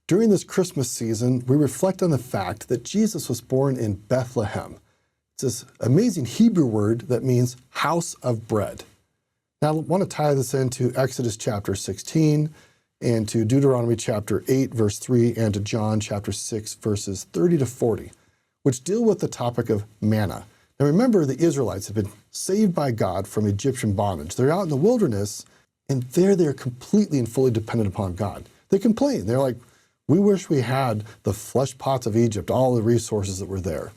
During this Christmas season, we reflect on the fact that Jesus was born in Bethlehem. It's this amazing Hebrew word that means house of bread. Now, I want to tie this into Exodus chapter 16 and to Deuteronomy chapter 8, verse 3, and to John chapter 6, verses 30 to 40, which deal with the topic of manna. Now, remember, the Israelites have been saved by God from Egyptian bondage. They're out in the wilderness, and they're completely and fully dependent upon God. They complain. They're like, we wish we had the flesh pots of Egypt, all the resources that were there.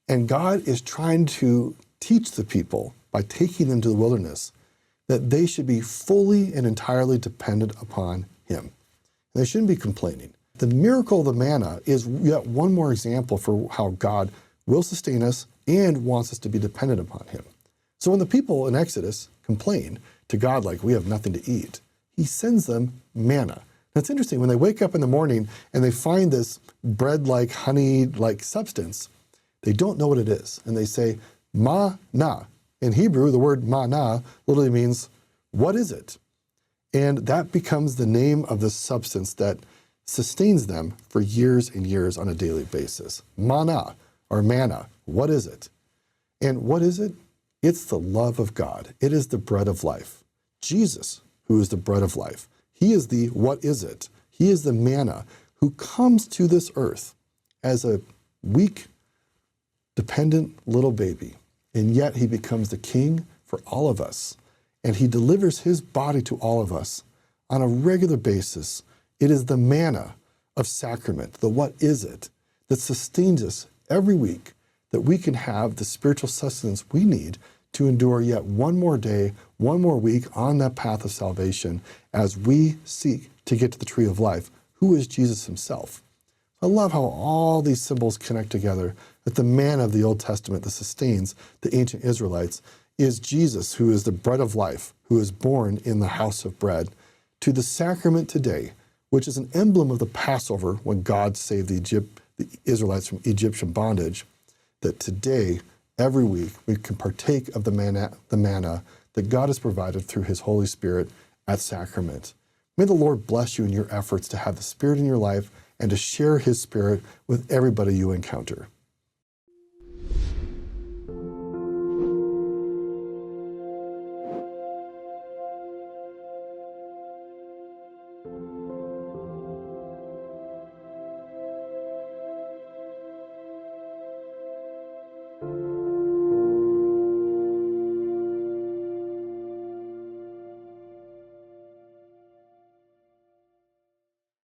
And God is trying to teach the people by taking them to the wilderness that they should be fully and entirely dependent upon Him. And they shouldn't be complaining. The miracle of the manna is yet one more example for how God will sustain us and wants us to be dependent upon Him. So when the people in Exodus complain to God like, we have nothing to eat, He sends them manna. Now it's interesting, when they wake up in the morning and they find this bread-like, honey-like substance, they don't know what it is. And they say, ma-na. In Hebrew, the word ma-na literally means, what is it? And that becomes the name of the substance that sustains them for years and years on a daily basis. Mana, or manna, what is it? And what is it? It's the love of God. It is the bread of life. Jesus, who is the bread of life, He is the what is it? He is the manna who comes to this earth as a weak, dependent little baby. And yet He becomes the king for all of us. And He delivers His body to all of us on a regular basis. It is the manna of sacrament, the what is it, that sustains us every week, that we can have the spiritual sustenance we need to endure yet one more day, one more week on that path of salvation as we seek to get to the tree of life, who is Jesus Himself. I love how all these symbols connect together, that the manna of the Old Testament that sustains the ancient Israelites is Jesus, who is the bread of life, who is born in the house of bread, to the sacrament today, which is an emblem of the Passover when God saved the Israelites from Egyptian bondage, that today, every week, we can partake of the manna that God has provided through His Holy Spirit at sacrament. May the Lord bless you in your efforts to have the Spirit in your life and to share His Spirit with everybody you encounter.